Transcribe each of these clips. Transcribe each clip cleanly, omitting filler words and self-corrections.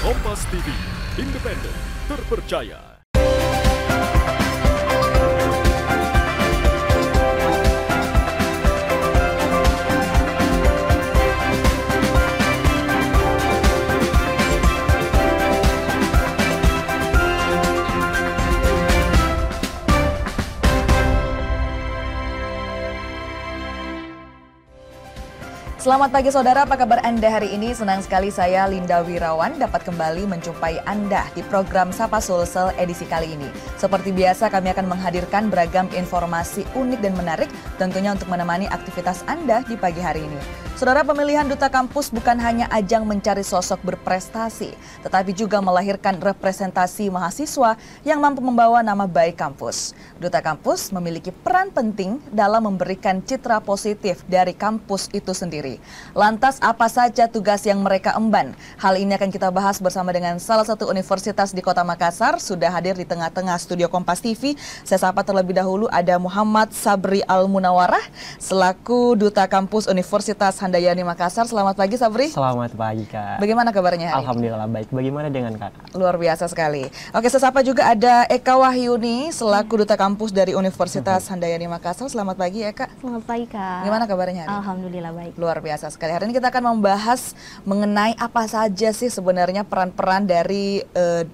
Kompas TV, independen, terpercaya. Selamat pagi saudara, apa kabar Anda hari ini? Senang sekali saya Linda Wirawan dapat kembali menjumpai Anda di program Sapa Sulsel edisi kali ini. Seperti biasa kami akan menghadirkan beragam informasi unik dan menarik tentunya untuk menemani aktivitas Anda di pagi hari ini. Saudara, pemilihan Duta Kampus bukan hanya ajang mencari sosok berprestasi, tetapi juga melahirkan representasi mahasiswa yang mampu membawa nama baik kampus. Duta Kampus memiliki peran penting dalam memberikan citra positif dari kampus itu sendiri. Lantas apa saja tugas yang mereka emban? Hal ini akan kita bahas bersama dengan salah satu universitas di Kota Makassar. Sudah hadir di tengah-tengah studio Kompas TV. Saya sapa terlebih dahulu ada Muhammad Sabri Al-Munawarah selaku Duta Kampus Universitas Handayani Makassar. Selamat pagi Sabri. Selamat pagi Kak. Bagaimana kabarnya hari Alhamdulillah baik. Bagaimana dengan Kak? Luar biasa sekali. Oke, saya sapa juga ada Eka Wahyuni selaku Duta Kampus dari Universitas Handayani Makassar. Selamat pagi Eka. Selamat pagi Kak. Gimana kabarnya hari? Alhamdulillah baik. Luar biasa sekali. Hari ini kita akan membahas mengenai apa saja sih sebenarnya peran-peran dari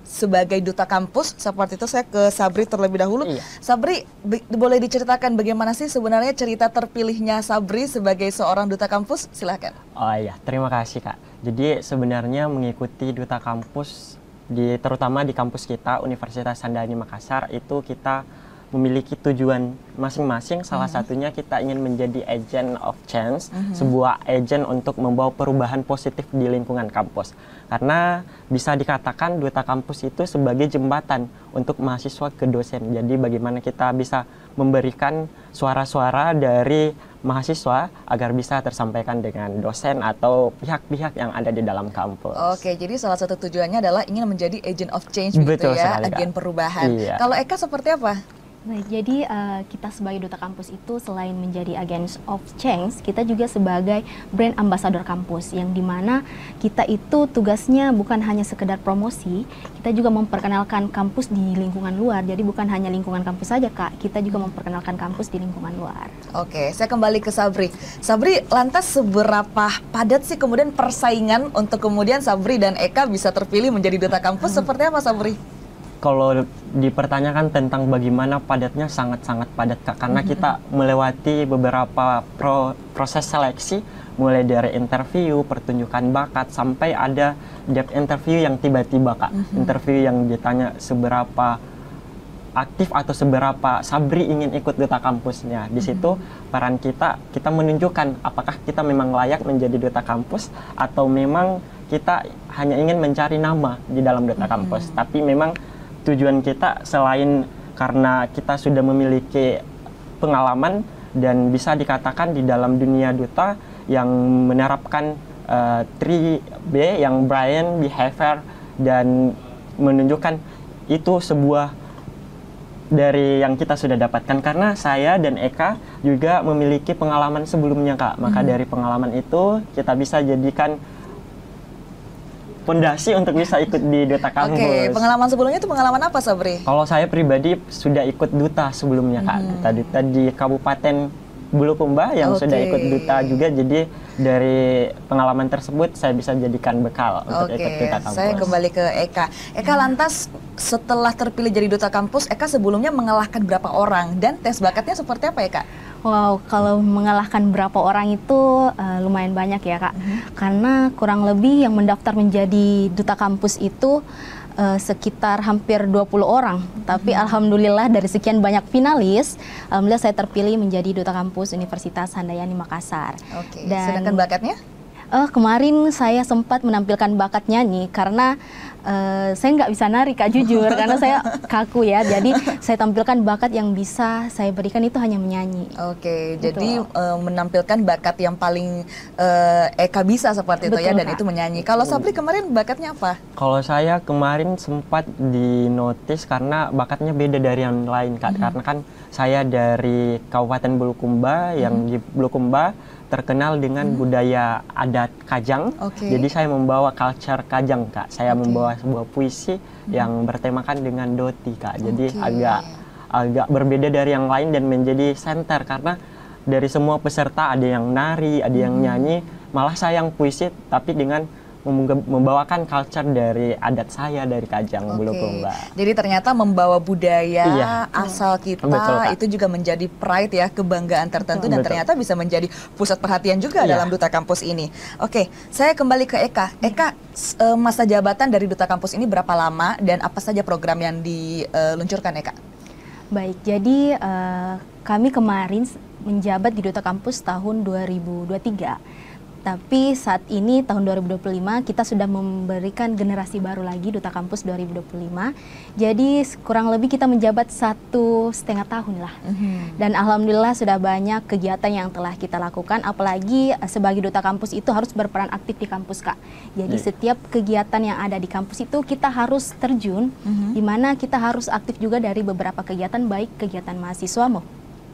sebagai Duta Kampus. Seperti itu saya ke Sabri terlebih dahulu. Iya. Sabri, boleh diceritakan bagaimana sih sebenarnya cerita terpilihnya Sabri sebagai seorang Duta Kampus? Silahkan. Oh iya, terima kasih Kak. Jadi sebenarnya mengikuti Duta Kampus terutama di kampus kita Universitas Handayani Makassar itu kita memiliki tujuan masing-masing. Salah satunya kita ingin menjadi agent of change, sebuah agent untuk membawa perubahan positif di lingkungan kampus. Karena bisa dikatakan Duta Kampus itu sebagai jembatan untuk mahasiswa ke dosen. Jadi bagaimana kita bisa memberikan suara-suara dari mahasiswa agar bisa tersampaikan dengan dosen atau pihak-pihak yang ada di dalam kampus. Oke, jadi salah satu tujuannya adalah ingin menjadi agent of change begitu ya, sekali, agen Kak. perubahan. Iya. Kalau Eka seperti apa? Baik, jadi kita sebagai Duta Kampus itu selain menjadi Agents of Change, kita juga sebagai brand ambassador kampus, yang dimana kita itu tugasnya bukan hanya sekedar promosi, kita juga memperkenalkan kampus di lingkungan luar. Jadi bukan hanya lingkungan kampus saja Kak, kita juga memperkenalkan kampus di lingkungan luar. Oke, saya kembali ke Sabri. Sabri, lantas seberapa padat sih kemudian persaingan untuk kemudian Sabri dan Eka bisa terpilih menjadi Duta Kampus? Seperti apa Sabri? Kalau dipertanyakan tentang bagaimana padatnya, sangat-sangat padat Kak, karena kita melewati beberapa proses seleksi, mulai dari interview, pertunjukan bakat, sampai ada depth interview yang tiba-tiba Kak, interview yang ditanya seberapa aktif atau seberapa Sabri ingin ikut Duta Kampusnya. Di situ peran kita menunjukkan apakah kita memang layak menjadi Duta Kampus atau memang kita hanya ingin mencari nama di dalam Duta Kampus. Tapi memang tujuan kita selain karena kita sudah memiliki pengalaman dan bisa dikatakan di dalam dunia duta yang menerapkan 3B yang Brian Behavior dan menunjukkan itu sebuah dari yang kita sudah dapatkan, karena saya dan Eka juga memiliki pengalaman sebelumnya Kak. Maka dari pengalaman itu kita bisa jadikan fondasi untuk bisa ikut di Duta Kampus. Oke, pengalaman sebelumnya itu pengalaman apa Sabri? Kalau saya pribadi sudah ikut duta sebelumnya Kak, duta di Kabupaten Bulukumba yang sudah ikut duta juga. Jadi dari pengalaman tersebut saya bisa jadikan bekal untuk ikut Duta Kampus. Saya kembali ke Eka. Eka, lantas setelah terpilih jadi Duta Kampus, Eka sebelumnya mengalahkan berapa orang dan tes bakatnya seperti apa Eka? Wow, kalau mengalahkan berapa orang itu lumayan banyak ya Kak. Karena kurang lebih yang mendaftar menjadi Duta Kampus itu sekitar hampir 20 orang. Tapi alhamdulillah dari sekian banyak finalis, alhamdulillah saya terpilih menjadi Duta Kampus Universitas Handayani Makassar. Oke, Dan sedangkan bakatnya? Kemarin saya sempat menampilkan bakat nyanyi karena saya nggak bisa nari Kak, jujur, karena saya kaku ya. Jadi saya tampilkan bakat yang bisa saya berikan itu hanya menyanyi. Oke, Betul. jadi menampilkan bakat yang paling Eka bisa seperti itu ya, Betul, dan Kak. itu menyanyi. Kalau Sabri kemarin bakatnya apa? Kalau saya kemarin sempat dinotis karena bakatnya beda dari yang lain Kak. Karena kan saya dari Kabupaten Bulukumba, yang di Bulukumba terkenal dengan budaya adat Kajang. Jadi saya membawa culture Kajang, Kak. Saya membawa sebuah puisi yang bertemakan dengan Doti, Kak. Jadi agak berbeda dari yang lain dan menjadi center karena dari semua peserta ada yang nari, ada yang nyanyi, malah saya yang puisi tapi dengan membawakan culture dari adat saya dari Kajang Bulukumba, Mbak. Jadi ternyata membawa budaya asal kita itu juga menjadi pride ya, kebanggaan tertentu dan ternyata bisa menjadi pusat perhatian juga dalam Duta Kampus ini. Oke, saya kembali ke Eka. Eka, masa jabatan dari Duta Kampus ini berapa lama dan apa saja program yang diluncurkan, Eka? Baik, jadi kami kemarin menjabat di Duta Kampus tahun 2023. Tapi saat ini tahun 2025 kita sudah memberikan generasi baru lagi Duta Kampus 2025. Jadi kurang lebih kita menjabat 1,5 tahun lah. Dan alhamdulillah sudah banyak kegiatan yang telah kita lakukan. Apalagi sebagai Duta Kampus itu harus berperan aktif di kampus, Kak. Jadi setiap kegiatan yang ada di kampus itu kita harus terjun, di mana kita harus aktif juga dari beberapa kegiatan, baik kegiatan mahasiswa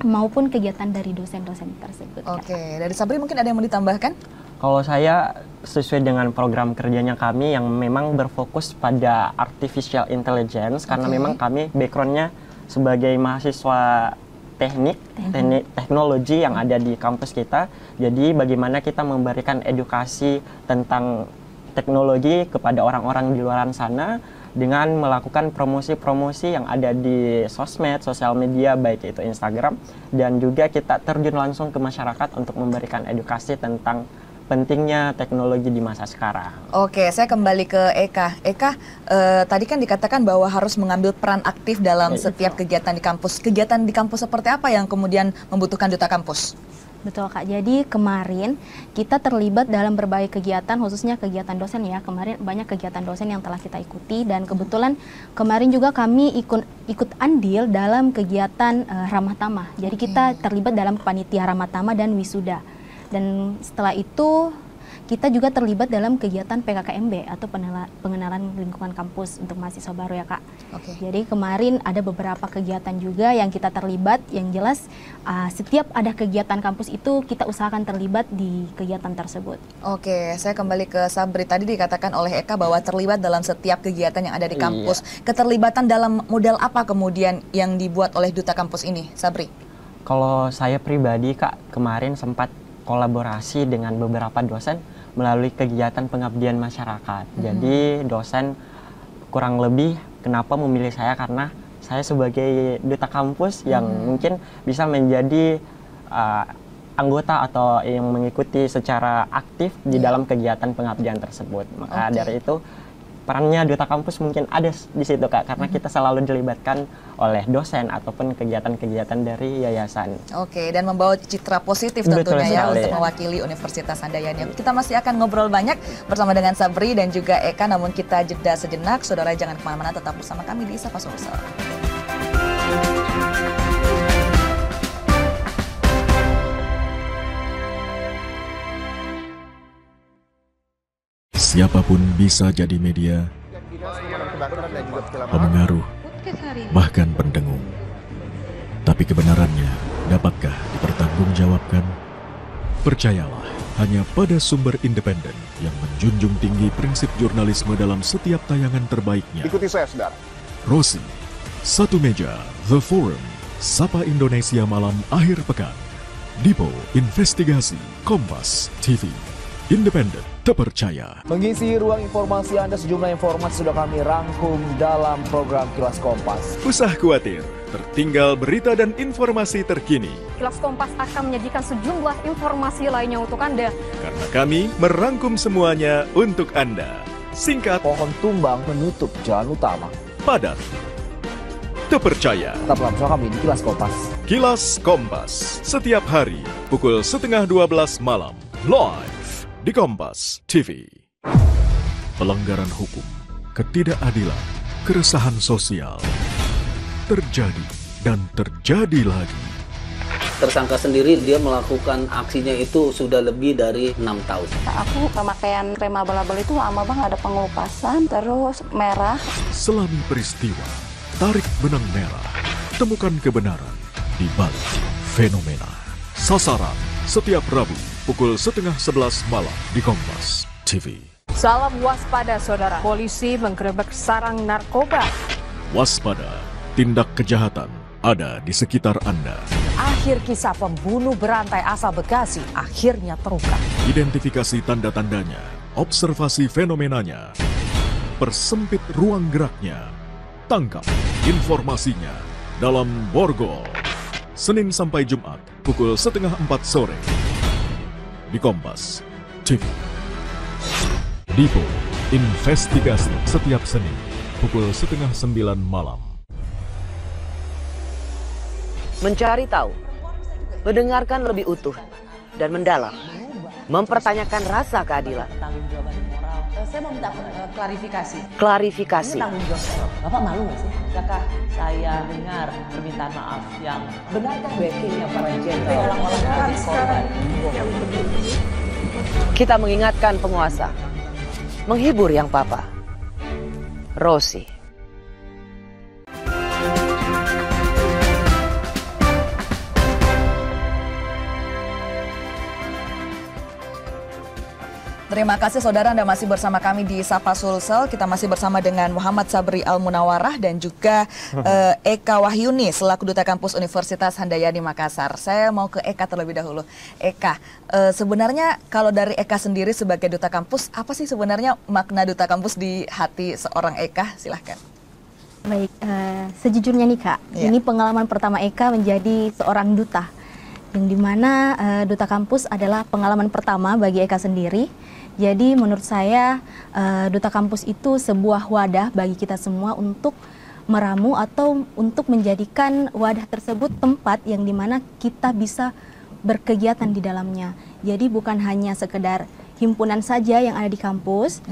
maupun kegiatan dari dosen-dosen tersebut. Oke, dari Sabri mungkin ada yang mau ditambahkan? Kalau saya sesuai dengan program kerjanya kami yang memang berfokus pada artificial intelligence karena memang kami backgroundnya sebagai mahasiswa teknologi yang ada di kampus kita. Jadi bagaimana kita memberikan edukasi tentang teknologi kepada orang-orang di luar sana dengan melakukan promosi-promosi yang ada di sosmed, sosial media, baik itu Instagram, dan juga kita terjun langsung ke masyarakat untuk memberikan edukasi tentang pentingnya teknologi di masa sekarang. Oke, saya kembali ke Eka. Eka, tadi kan dikatakan bahwa harus mengambil peran aktif dalam setiap kegiatan di kampus. Kegiatan di kampus seperti apa yang kemudian membutuhkan Duta Kampus? Betul, Kak. Jadi kemarin kita terlibat dalam berbagai kegiatan, khususnya kegiatan dosen ya. Kemarin banyak kegiatan dosen yang telah kita ikuti dan kebetulan kemarin juga kami ikut andil dalam kegiatan Ramah Tamah. Jadi kita terlibat dalam panitia Ramah Tamah dan wisuda. Dan setelah itu kita juga terlibat dalam kegiatan PKKMB atau pengenalan lingkungan kampus untuk mahasiswa baru ya, Kak. Jadi kemarin ada beberapa kegiatan juga yang kita terlibat, yang jelas setiap ada kegiatan kampus itu kita usahakan terlibat di kegiatan tersebut. Oke, saya kembali ke Sabri. Tadi dikatakan oleh Eka bahwa terlibat dalam setiap kegiatan yang ada di kampus. Keterlibatan dalam model apa kemudian yang dibuat oleh Duta Kampus ini, Sabri? Kalau saya pribadi, Kak, kemarin sempat kolaborasi dengan beberapa dosen melalui kegiatan pengabdian masyarakat. Jadi dosen kurang lebih kenapa memilih saya karena saya sebagai Duta Kampus yang mungkin bisa menjadi anggota atau yang mengikuti secara aktif di dalam kegiatan pengabdian tersebut. Maka dari itu perannya Duta Kampus mungkin ada di situ, Kak, karena kita selalu dilibatkan oleh dosen ataupun kegiatan-kegiatan dari yayasan. Oke, dan membawa citra positif tentunya ya untuk mewakili Universitas Handayani. Kita masih akan ngobrol banyak bersama dengan Sabri dan juga Eka, namun kita jeda sejenak. Saudara jangan kemana-mana, tetap bersama kami di Sapa Sulsel. Siapapun bisa jadi media, pemengaruh, bahkan pendengung. Tapi kebenarannya dapatkah dipertanggungjawabkan? Percayalah hanya pada sumber independen yang menjunjung tinggi prinsip jurnalisme dalam setiap tayangan terbaiknya. Ikuti saya, saudara. Rosi, Satu Meja, The Forum, Sapa Indonesia Malam Akhir Pekan, Dipo Investigasi, Kompas TV. Independen, terpercaya. Mengisi ruang informasi Anda, sejumlah informasi sudah kami rangkum dalam program Kilas Kompas. Usah khawatir, tertinggal berita dan informasi terkini. Kilas Kompas akan menyajikan sejumlah informasi lainnya untuk Anda. Karena kami merangkum semuanya untuk Anda. Singkat, Pohon tumbang menutup jalan utama. padat, terpercaya. Tetaplah bersama kami di Kilas Kompas. Kilas Kompas, setiap hari pukul 11:30 malam, live di Kompas TV. Pelanggaran hukum, ketidakadilan, keresahan sosial terjadi dan terjadi lagi. Tersangka sendiri dia melakukan aksinya itu sudah lebih dari 6 tahun. Aku pemakaian krem abal-abal itu lama banget, ada pengelupasan, terus merah. Selami peristiwa, tarik benang merah, temukan kebenaran di balik fenomena. Sasaran setiap Rabu pukul 10:30 malam di Kompas TV. Salam waspada saudara, polisi menggerebek sarang narkoba. Waspada, tindak kejahatan ada di sekitar Anda. Akhir kisah pembunuh berantai asal Bekasi akhirnya terungkap. Identifikasi tanda-tandanya, observasi fenomenanya, persempit ruang geraknya, tangkap informasinya dalam Borgol. Senin sampai Jumat pukul 3:30 sore di Kompas TV. Dipo Investigasi setiap Senin pukul 8:30 malam. Mencari tahu, mendengarkan lebih utuh dan mendalam, mempertanyakan rasa keadilan. Saya mau minta klarifikasi. Klarifikasi. Ini tanggung jawab. Bapak malu nggak sih? Apakah saya dengar permintaan maaf yang benarkah backingnya para jenderal orang-orang menjadi korban? Kita mengingatkan penguasa, menghibur yang papa. Rosi. Terima kasih saudara, Anda masih bersama kami di Sapa Sulsel. Kita masih bersama dengan Muhammad Sabri Al-Munawarah dan juga Eka Wahyuni selaku Duta Kampus Universitas Handayani Makassar. Saya mau ke Eka terlebih dahulu. Eka, sebenarnya kalau dari Eka sendiri sebagai Duta Kampus, apa sih sebenarnya makna Duta Kampus di hati seorang Eka? Silahkan. Baik, sejujurnya nih Kak, ini pengalaman pertama Eka menjadi seorang duta. Yang dimana Duta Kampus adalah pengalaman pertama bagi Eka sendiri. Jadi menurut saya Duta Kampus itu sebuah wadah bagi kita semua untuk meramu atau untuk menjadikan wadah tersebut tempat yang dimana kita bisa berkegiatan di dalamnya. Jadi bukan hanya sekedar himpunan saja yang ada di kampus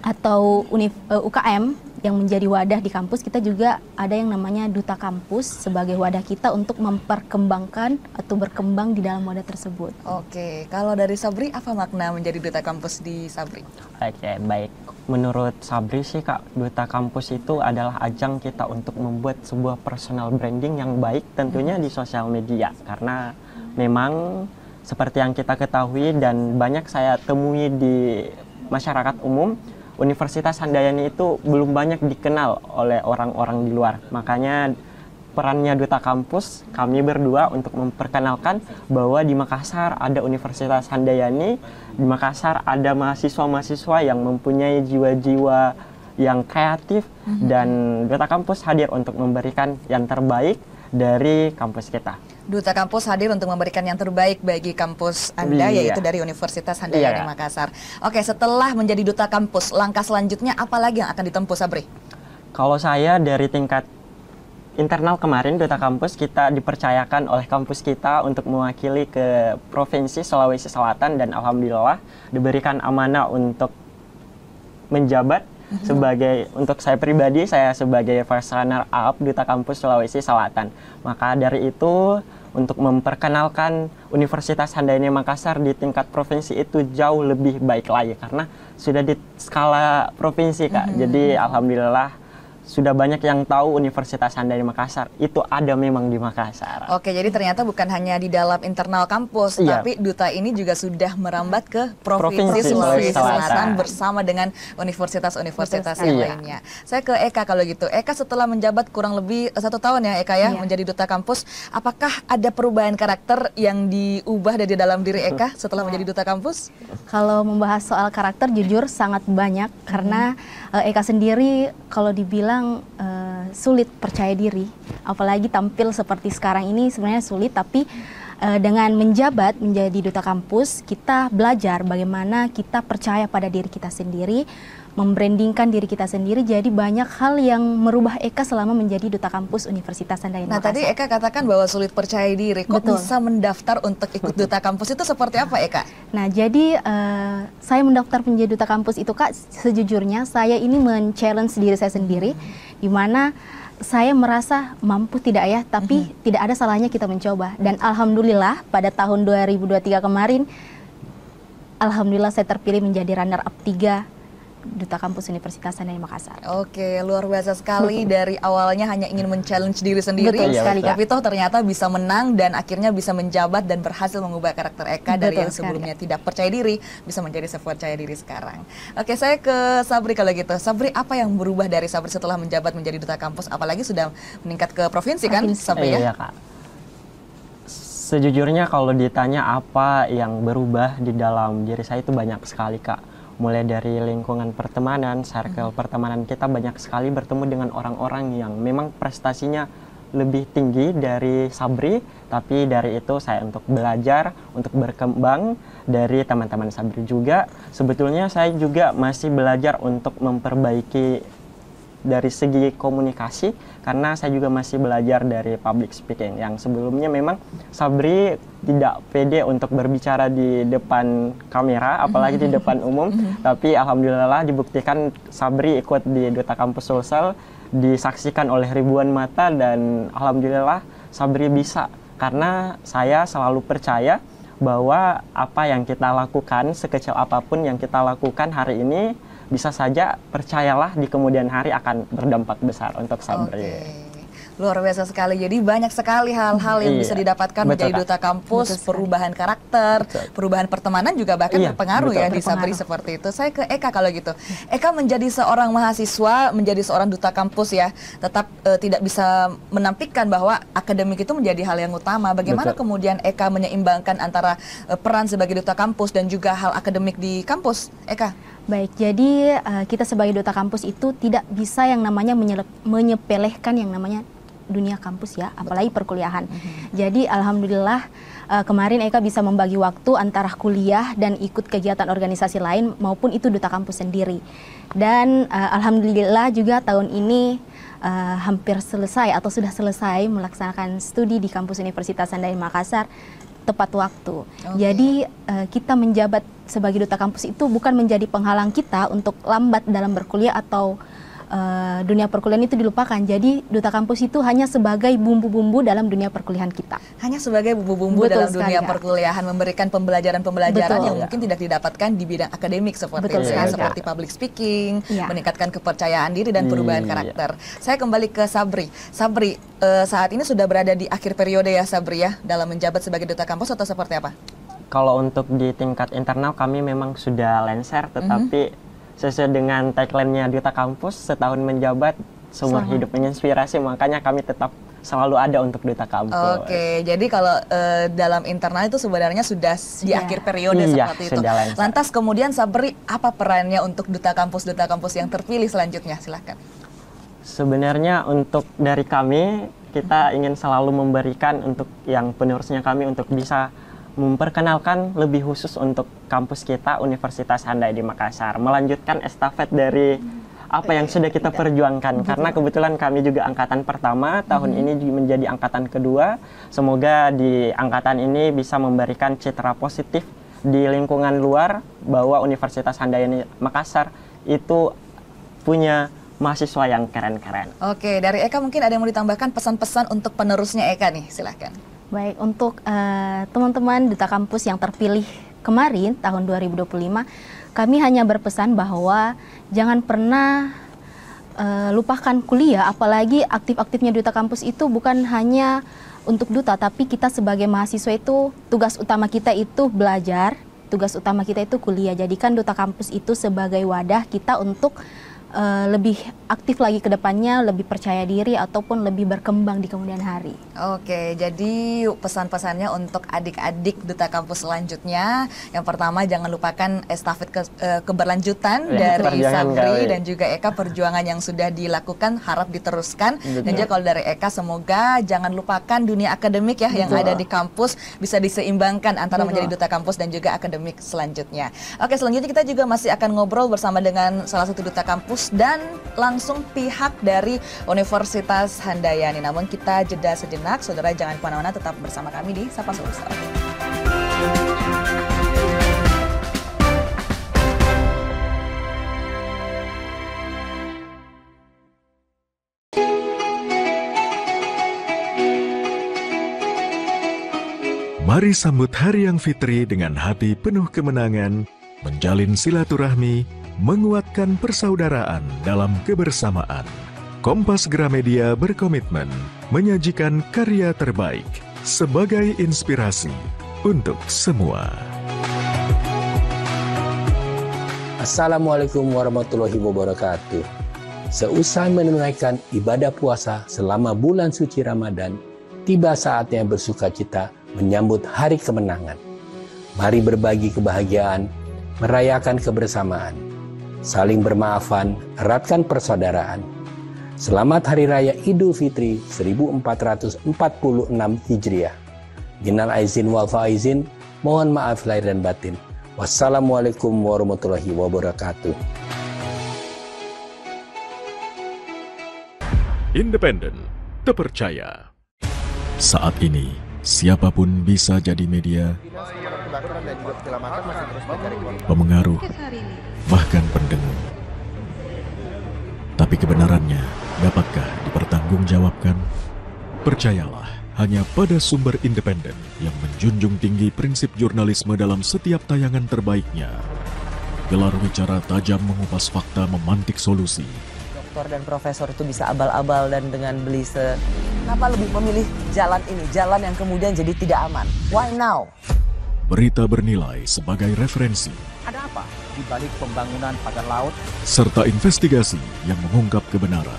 atau UKM yang menjadi wadah di kampus, kita juga ada yang namanya Duta Kampus sebagai wadah kita untuk memperkembangkan atau berkembang di dalam wadah tersebut. Oke, kalau dari Sabri, apa makna menjadi Duta Kampus di Sabri? Oke, baik. Menurut Sabri sih Kak, Duta Kampus itu adalah ajang kita untuk membuat sebuah personal branding yang baik tentunya di sosial media. Karena memang seperti yang kita ketahui dan banyak saya temui di masyarakat umum, Universitas Handayani itu belum banyak dikenal oleh orang-orang di luar. Makanya perannya Duta Kampus, kami berdua untuk memperkenalkan bahwa di Makassar ada Universitas Handayani, di Makassar ada mahasiswa-mahasiswa yang mempunyai jiwa-jiwa yang kreatif, dan Duta Kampus hadir untuk memberikan yang terbaik dari kampus kita. Duta Kampus hadir untuk memberikan yang terbaik bagi kampus Anda, yaitu dari Universitas Handayani Makassar. Oke, setelah menjadi Duta Kampus, langkah selanjutnya apa lagi yang akan ditempuh, Sabri? Kalau saya dari tingkat internal kemarin, Duta Kampus kita dipercayakan oleh kampus kita untuk mewakili ke Provinsi Sulawesi Selatan, dan alhamdulillah diberikan amanah untuk menjabat sebagai, untuk saya pribadi, saya sebagai First Runner Up Duta Kampus Sulawesi Selatan. Maka dari itu, untuk memperkenalkan Universitas Handayani Makassar di tingkat provinsi itu jauh lebih baik lagi, karena sudah di skala provinsi Kak. Jadi alhamdulillah sudah banyak yang tahu Universitas Handayani Makassar itu ada memang di Makassar. Oke, jadi ternyata bukan hanya di dalam internal kampus, tapi Duta ini juga sudah merambat ke Provinsi Sulawesi Selatan bersama dengan universitas-universitas yang lainnya. Saya ke Eka kalau gitu. Eka setelah menjabat kurang lebih 1 tahun ya Eka ya, menjadi Duta Kampus, apakah ada perubahan karakter yang diubah dari dalam diri Eka setelah menjadi Duta Kampus? Kalau membahas soal karakter, jujur sangat banyak, karena Eka sendiri kalau dibilang sulit percaya diri, apalagi tampil seperti sekarang ini sebenarnya sulit, tapi dengan menjabat menjadi Duta Kampus, kita belajar bagaimana kita percaya pada diri kita sendiri, membrandingkan diri kita sendiri. Jadi banyak hal yang merubah Eka selama menjadi Duta Kampus Universitas Handayani Makassar. Nah, tadi Eka katakan bahwa sulit percaya diri. Kok bisa mendaftar untuk ikut Duta Kampus itu seperti apa Eka? Nah, jadi saya mendaftar menjadi Duta Kampus itu Kak, sejujurnya saya ini men-challenge diri saya sendiri, di mana saya merasa mampu tidak ya, tapi tidak ada salahnya kita mencoba. Dan alhamdulillah pada tahun 2023 kemarin, alhamdulillah saya terpilih menjadi runner up 3 Duta Kampus Universitas Handayani Makassar. Oke, luar biasa sekali. Dari awalnya hanya ingin men-challenge diri sendiri, Betul sekali, Kak. tapi toh ternyata bisa menang dan akhirnya bisa menjabat dan berhasil mengubah karakter Eka dari Betul yang sekali, sebelumnya tidak percaya diri bisa menjadi sepercaya diri sekarang. Oke, saya ke Sabri kalau gitu. Sabri, apa yang berubah dari Sabri setelah menjabat menjadi Duta Kampus? Apalagi sudah meningkat ke provinsi kan, Sabri ya? Iya, Kak. Sejujurnya kalau ditanya apa yang berubah di dalam diri saya itu banyak sekali, Kak. Mulai dari lingkungan pertemanan, circle pertemanan kita banyak sekali bertemu dengan orang-orang yang memang prestasinya lebih tinggi dari Sabri, tapi dari itu saya untuk belajar, untuk berkembang dari teman-teman Sabri juga. Sebetulnya saya juga masih belajar untuk memperbaiki dari segi komunikasi, karena saya juga masih belajar dari public speaking yang sebelumnya memang Sabri tidak pede untuk berbicara di depan kamera, apalagi di depan umum. Tapi alhamdulillah dibuktikan Sabri ikut di Duta Kampus Sulsel, disaksikan oleh ribuan mata, dan alhamdulillah Sabri bisa. Karena saya selalu percaya bahwa apa yang kita lakukan, sekecil apapun yang kita lakukan hari ini, bisa saja percayalah di kemudian hari akan berdampak besar untuk Sabri. Luar biasa sekali. Jadi banyak sekali hal-hal yang bisa didapatkan menjadi Duta Kampus, perubahan karakter, perubahan pertemanan juga bahkan berpengaruh ya di Sabri seperti itu. Saya ke Eka kalau gitu. Eka menjadi seorang mahasiswa, menjadi seorang Duta Kampus ya, tetap tidak bisa menampilkan bahwa akademik itu menjadi hal yang utama. Bagaimana kemudian Eka menyeimbangkan antara peran sebagai Duta Kampus dan juga hal akademik di kampus, Eka? Baik, jadi kita sebagai Duta Kampus itu tidak bisa yang namanya menyepelekan yang namanya dunia kampus ya, apalagi perkuliahan. Jadi alhamdulillah kemarin Eka bisa membagi waktu antara kuliah dan ikut kegiatan organisasi lain maupun itu Duta Kampus sendiri. Dan alhamdulillah juga tahun ini hampir selesai atau sudah selesai melaksanakan studi di kampus Universitas Handayani Makassar tepat waktu. Jadi kita menjabat sebagai Duta Kampus itu bukan menjadi penghalang kita untuk lambat dalam berkuliah atau dunia perkuliahan itu dilupakan. Jadi Duta Kampus itu hanya sebagai bumbu-bumbu dalam dunia perkuliahan kita. Hanya sebagai bumbu-bumbu dalam dunia perkuliahan, memberikan pembelajaran-pembelajaran yang mungkin tidak didapatkan di bidang akademik seperti seperti public speaking, meningkatkan kepercayaan diri dan perubahan karakter. Saya kembali ke Sabri. Sabri, saat ini sudah berada di akhir periode ya Sabri ya, dalam menjabat sebagai Duta Kampus atau seperti apa? Kalau untuk di tingkat internal kami memang sudah lengser, tetapi sesuai dengan tagline-nya Duta Kampus, setahun menjabat, seumur hidup menginspirasi, makanya kami tetap selalu ada untuk Duta Kampus. Oke, jadi kalau dalam internal itu sebenarnya sudah di akhir periode seperti itu. Lantas kemudian Sabri, apa perannya untuk Duta Kampus yang terpilih selanjutnya? Silahkan. Sebenarnya untuk dari kami, kita ingin selalu memberikan untuk yang penerusnya kami untuk bisa memperkenalkan lebih khusus untuk kampus kita Universitas Handayani Makassar, melanjutkan estafet dari apa yang sudah kita perjuangkan. Karena kebetulan kami juga angkatan pertama, tahun ini menjadi angkatan kedua. Semoga di angkatan ini bisa memberikan citra positif di lingkungan luar bahwa Universitas Handayani Makassar itu punya mahasiswa yang keren-keren. Oke, dari Eka mungkin ada yang mau ditambahkan pesan-pesan untuk penerusnya Eka nih, silahkan. Baik, untuk teman-teman Duta Kampus yang terpilih kemarin tahun 2025, kami hanya berpesan bahwa jangan pernah lupakan kuliah, apalagi aktif-aktifnya Duta Kampus itu bukan hanya untuk Duta, tapi kita sebagai mahasiswa itu tugas utama kita itu belajar, tugas utama kita itu kuliah. Jadikan Duta Kampus itu sebagai wadah kita untuk lebih aktif lagi ke depannya, lebih percaya diri ataupun lebih berkembang di kemudian hari. Oke, jadi pesan-pesannya untuk adik-adik Duta Kampus selanjutnya, yang pertama jangan lupakan estafet keberlanjutan dari Sabri dan juga Eka, perjuangan yang sudah dilakukan harap diteruskan. Dan juga kalau dari Eka, semoga jangan lupakan dunia akademik ya yang ada di kampus, bisa diseimbangkan antara menjadi Duta Kampus dan juga akademik selanjutnya. Oke, selanjutnya kita juga masih akan ngobrol bersama dengan salah satu Duta Kampus dan langsung pihak dari Universitas Handayani. Namun kita jeda sejenak, saudara jangan kemana-mana, tetap bersama kami di Sapa Sulsel. Mari sambut Hari yang Fitri dengan hati penuh kemenangan, menjalin silaturahmi, menguatkan persaudaraan dalam kebersamaan. Kompas Gramedia berkomitmen menyajikan karya terbaik sebagai inspirasi untuk semua. Assalamualaikum warahmatullahi wabarakatuh. Seusai menunaikan ibadah puasa selama bulan suci Ramadan, tiba saatnya bersukacita menyambut hari kemenangan. Mari berbagi kebahagiaan, merayakan kebersamaan, saling bermaafan, eratkan persaudaraan. Selamat Hari Raya Idul Fitri 1446 Hijriah. Minal aizin wal faizin, mohon maaf lahir dan batin. Wassalamualaikum warahmatullahi wabarakatuh. Independen, terpercaya. Saat ini, siapapun bisa jadi media, pemengaruh, bahkan pendengar. Tapi kebenarannya, dapatkah dipertanggungjawabkan? Percayalah, hanya pada sumber independen yang menjunjung tinggi prinsip jurnalisme dalam setiap tayangan terbaiknya. Gelar bicara tajam mengupas fakta, memantik solusi. Doktor dan profesor itu bisa abal-abal dan dengan belise. Kenapa lebih memilih jalan ini, jalan yang kemudian jadi tidak aman? Why now? Berita bernilai sebagai referensi. Ada apa di balik pembangunan pagar laut? Serta investigasi yang mengungkap kebenaran.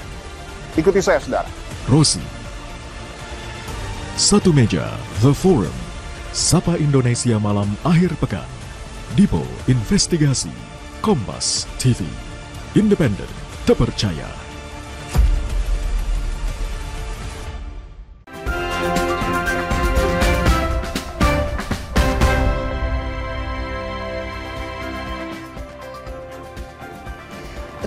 Ikuti saya, saudara. Rosi. Satu meja, The Forum. Sapa Indonesia Malam Akhir Pekan. Dipo Investigasi. Kompas TV. Independen, terpercaya.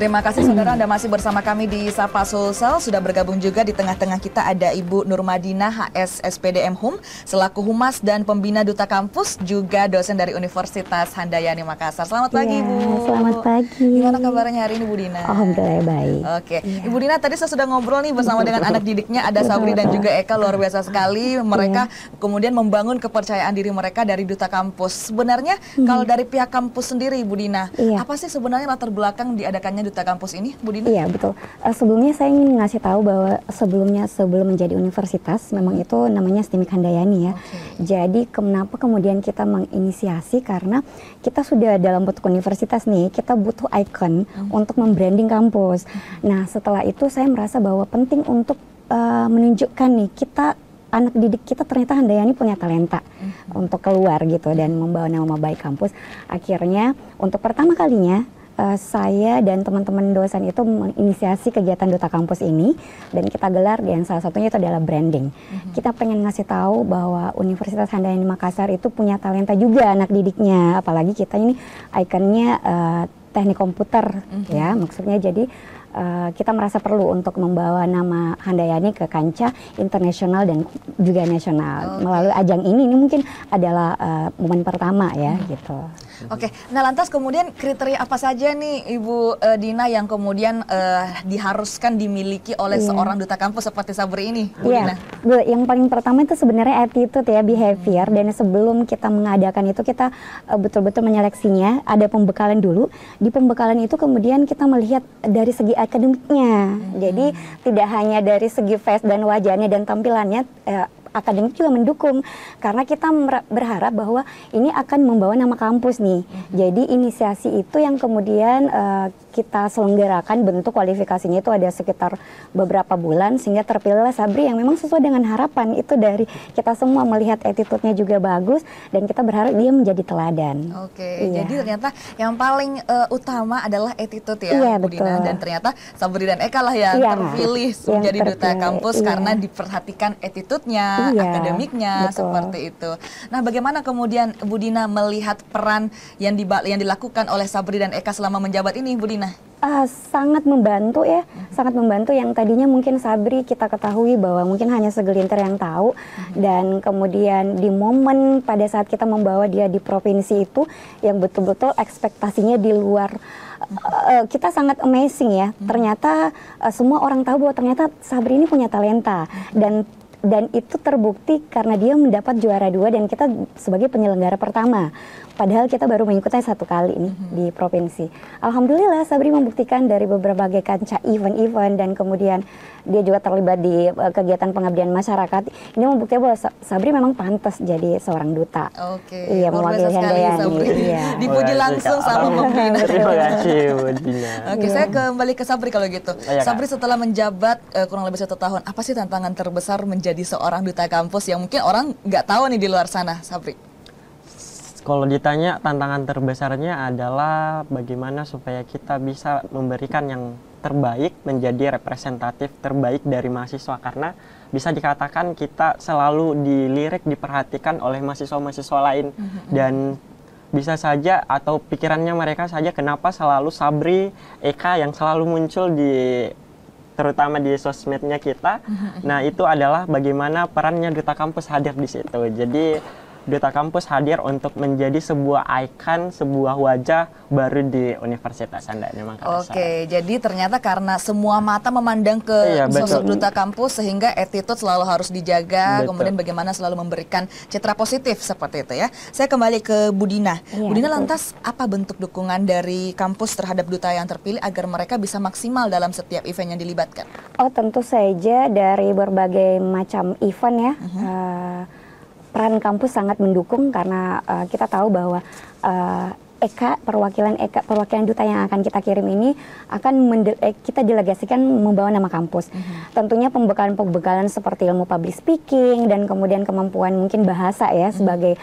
Terima kasih saudara, Anda masih bersama kami di Sapa Sulsel. Sudah bergabung juga di tengah-tengah kita ada Ibu Nurmadinah HS SPDM Hum selaku Humas dan Pembina Duta Kampus, juga dosen dari Universitas Handayani Makassar. Selamat pagi Ibu. Selamat pagi. Gimana kabarnya hari ini Bu Dina? Alhamdulillah baik. Oke, Ibu Dina tadi saya sudah ngobrol nih bersama dengan anak didiknya, ada Sabri dan juga Eka, luar biasa sekali. Mereka kemudian membangun kepercayaan diri mereka dari Duta Kampus. Sebenarnya kalau dari pihak kampus sendiri Bu Dina, apa sih sebenarnya latar belakang diadakannya Duta Kampus ini, Bu Dina? Iya, betul. Sebelumnya saya ingin ngasih tahu bahwa sebelum menjadi universitas, memang itu namanya STIMIK Handayani ya. Jadi kenapa kemudian kita menginisiasi, karena kita sudah dalam bentuk universitas nih, kita butuh ikon untuk membranding kampus. Nah, setelah itu saya merasa bahwa penting untuk menunjukkan nih, kita anak didik kita ternyata Handayani punya talenta untuk keluar gitu dan membawa nama baik kampus. Akhirnya untuk pertama kalinya saya dan teman-teman dosen itu menginisiasi kegiatan Duta Kampus ini, dan kita gelar yang salah satunya itu adalah branding. Kita pengen ngasih tahu bahwa Universitas Handayani Makassar itu punya talenta juga anak didiknya, apalagi kita ini ikonnya teknik komputer ya, maksudnya jadi kita merasa perlu untuk membawa nama Handayani ke kancah internasional dan juga nasional. Melalui ajang ini mungkin adalah momen pertama ya gitu. Oke, nah lantas kemudian kriteria apa saja nih Ibu Dina yang kemudian diharuskan dimiliki oleh seorang Duta Kampus seperti Sabri ini, Bu Dina? Yang paling pertama itu sebenarnya attitude ya, behavior, dan sebelum kita mengadakan itu kita betul-betul menyeleksinya, ada pembekalan dulu. Di pembekalan itu kemudian kita melihat dari segi akademiknya, jadi tidak hanya dari segi face dan wajahnya dan tampilannya, akademik juga mendukung, karena kita berharap bahwa ini akan membawa nama kampus nih. Jadi inisiasi itu yang kemudian kita selenggarakan, bentuk kualifikasinya itu ada sekitar beberapa bulan, sehingga terpilihlah Sabri yang memang sesuai dengan harapan itu dari kita semua, melihat attitude-nya juga bagus dan kita berharap dia menjadi teladan. Jadi ternyata yang paling utama adalah attitude ya, Bu Dina, dan ternyata Sabri dan Eka lah yang terpilih menjadi Duta Kampus karena diperhatikan attitude-nya, akademiknya, seperti itu. Nah, bagaimana kemudian Bu Dina melihat peran yang dilakukan oleh Sabri dan Eka selama menjabat ini, Bu Dina? Sangat membantu ya, sangat membantu. Yang tadinya mungkin Sabri kita ketahui bahwa mungkin hanya segelintir yang tahu, dan kemudian di momen pada saat kita membawa dia di provinsi itu yang betul-betul ekspektasinya di luar, kita sangat amazing ya. Ternyata semua orang tahu bahwa ternyata Sabri ini punya talenta, dan dan itu terbukti karena dia mendapat juara 2 dan kita sebagai penyelenggara pertama. Padahal kita baru mengikutnya 1 kali nih di provinsi. Alhamdulillah Sabri membuktikan dari beberapa kancah event-event dan kemudian dia juga terlibat di kegiatan pengabdian masyarakat. Ini membuktikan bahwa Sabri memang pantas jadi seorang duta. Oke. Iya, mewakili Handayani. Iya. Dipuji langsung sama Mbak Dina. Terima kasih Bu Dina. Oke, saya kembali ke Sabri kalau gitu. Sabri setelah menjabat kurang lebih 1 tahun, apa sih tantangan terbesar menjadi seorang duta kampus yang mungkin orang nggak tahu nih di luar sana, Sabri? Kalau ditanya tantangan terbesarnya adalah bagaimana supaya kita bisa memberikan yang terbaik, menjadi representatif terbaik dari mahasiswa, karena bisa dikatakan kita selalu dilirik, diperhatikan oleh mahasiswa-mahasiswa lain dan bisa saja atau pikirannya mereka saja kenapa selalu Sabri, Eka yang selalu muncul di terutama di sosmednya kita. Nah, itu adalah bagaimana perannya duta kampus hadir di situ. Jadi duta kampus hadir untuk menjadi sebuah ikon, sebuah wajah baru di Universitas Handayani Makassar. Oke, jadi ternyata karena semua mata memandang ke sosok duta kampus sehingga attitude selalu harus dijaga, kemudian bagaimana selalu memberikan citra positif seperti itu ya. Saya kembali ke Bu Dina. Bu Dina, lantas apa bentuk dukungan dari kampus terhadap duta yang terpilih agar mereka bisa maksimal dalam setiap event yang dilibatkan? Oh, tentu saja dari berbagai macam event ya. Peran kampus sangat mendukung karena kita tahu bahwa perwakilan duta yang akan kita kirim ini akan kita delegasikan membawa nama kampus. Tentunya pembekalan seperti ilmu public speaking dan kemudian kemampuan mungkin bahasa ya sebagai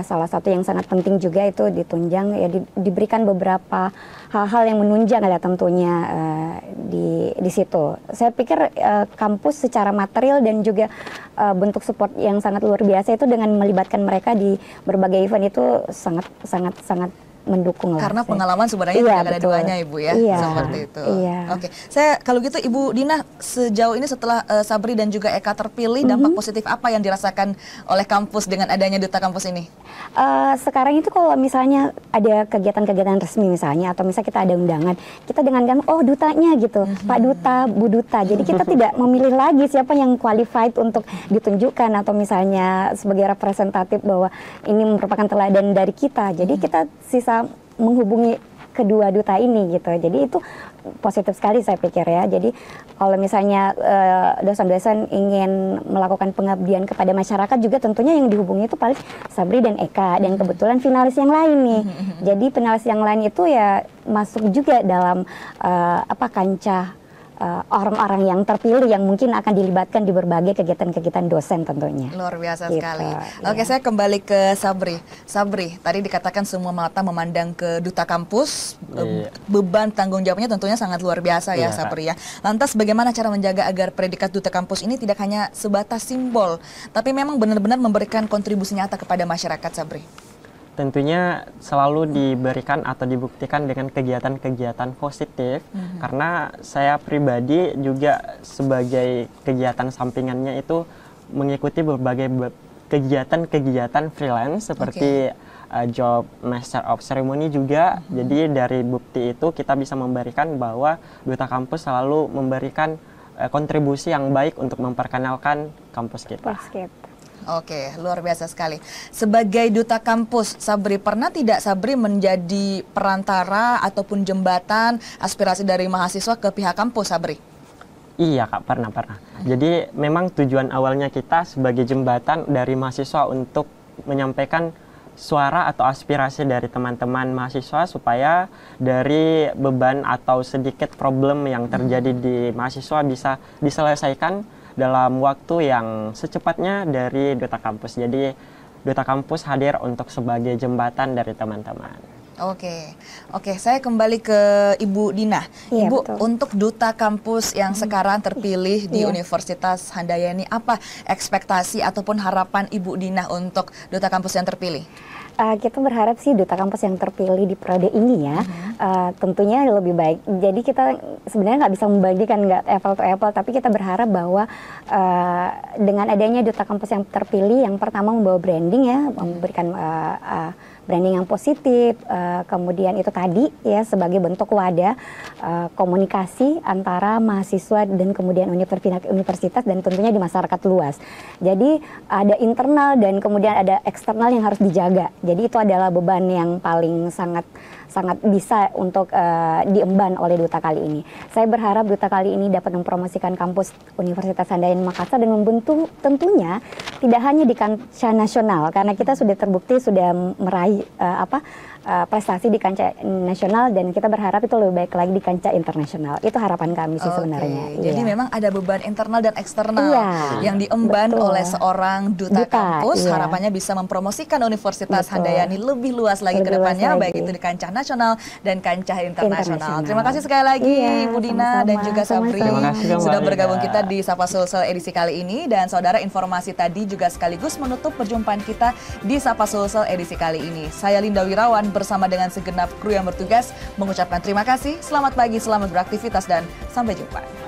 salah satu yang sangat penting juga itu ditunjang ya, diberikan beberapa hal-hal yang menunjang ya tentunya di situ. Saya pikir kampus secara material dan juga bentuk support yang sangat luar biasa itu dengan melibatkan mereka di berbagai event itu sangat mendukung lah. Karena pengalaman sebenarnya tidak ada duanya Ibu ya, seperti itu. Oke, saya kalau gitu Ibu Dina, sejauh ini setelah Sabri dan juga Eka terpilih, dampak positif apa yang dirasakan oleh kampus dengan adanya duta kampus ini? Sekarang itu kalau misalnya ada kegiatan-kegiatan resmi misalnya, atau misalnya kita ada undangan, kita dengan oh dutanya gitu, Pak Duta, Bu Duta. Jadi kita tidak memilih lagi siapa yang qualified untuk ditunjukkan atau misalnya sebagai representatif bahwa ini merupakan teladan dari kita. Jadi kita sisa menghubungi kedua duta ini gitu. Jadi itu positif sekali saya pikir ya. Jadi kalau misalnya dosen-dosen ingin melakukan pengabdian kepada masyarakat juga tentunya yang dihubungi itu paling Sabri dan Eka, dan kebetulan finalis yang lain nih. Jadi finalis yang lain itu ya masuk juga dalam kancah orang-orang yang terpilih yang mungkin akan dilibatkan di berbagai kegiatan-kegiatan dosen tentunya. Luar biasa sekali. Oke, saya kembali ke Sabri. Sabri, tadi dikatakan semua mata memandang ke duta kampus, beban tanggung jawabnya tentunya sangat luar biasa ya Sabri ya. Lantas bagaimana cara menjaga agar predikat duta kampus ini tidak hanya sebatas simbol, tapi memang benar-benar memberikan kontribusi nyata kepada masyarakat, Sabri? Tentunya selalu diberikan atau dibuktikan dengan kegiatan-kegiatan positif, karena saya pribadi juga sebagai kegiatan sampingannya itu mengikuti berbagai kegiatan-kegiatan freelance seperti job master of ceremony juga. Jadi dari bukti itu kita bisa memberikan bahwa duta kampus selalu memberikan kontribusi yang baik untuk memperkenalkan kampus kita. Oke, luar biasa sekali. Sebagai duta kampus, Sabri, pernah tidak Sabri menjadi perantara ataupun jembatan aspirasi dari mahasiswa ke pihak kampus, Sabri? Iya Kak, pernah. Jadi memang tujuan awalnya kita sebagai jembatan dari mahasiswa untuk menyampaikan suara atau aspirasi dari teman-teman mahasiswa supaya dari beban atau sedikit problem yang terjadi di mahasiswa bisa diselesaikan dalam waktu yang secepatnya dari duta kampus. Jadi duta kampus hadir untuk sebagai jembatan dari teman-teman. Oke, saya kembali ke Ibu Dina. Iya, Ibu, betul. Untuk duta kampus yang sekarang terpilih di Universitas Handayani, apa ekspektasi ataupun harapan Ibu Dina untuk duta kampus yang terpilih? Kita berharap sih duta kampus yang terpilih di periode ini ya, tentunya lebih baik. Jadi kita sebenarnya nggak bisa membandingkan, nggak apple to apple, tapi kita berharap bahwa dengan adanya duta kampus yang terpilih, yang pertama membawa branding ya, memberikan branding yang positif, kemudian itu tadi ya sebagai bentuk wadah komunikasi antara mahasiswa dan kemudian universitas dan tentunya di masyarakat luas. Jadi ada internal dan kemudian ada eksternal yang harus dijaga. Jadi itu adalah beban yang paling sangat bisa untuk diemban oleh Duta kali ini. Saya berharap Duta kali ini dapat mempromosikan kampus Universitas Handayani Makassar dan membentuk tentunya tidak hanya di kancah nasional, karena kita sudah terbukti sudah meraih prestasi di kancah nasional dan kita berharap itu lebih baik lagi di kancah internasional. Itu harapan kami sih sebenarnya. Jadi memang ada beban internal dan eksternal yang diemban oleh seorang duta kampus. Harapannya bisa mempromosikan Universitas Handayani lebih luas lagi ke depannya, baik itu di kancah nasional dan kancah internasional. Terima kasih sekali lagi Bu Dina dan juga Sabri sudah bergabung kita di Sapa Sulsel edisi kali ini. Dan saudara, informasi tadi juga sekaligus menutup perjumpaan kita di Sapa Sulsel edisi kali ini. Saya Linda Wirawan bersama dengan segenap kru yang bertugas mengucapkan terima kasih, selamat pagi, selamat beraktivitas, dan sampai jumpa.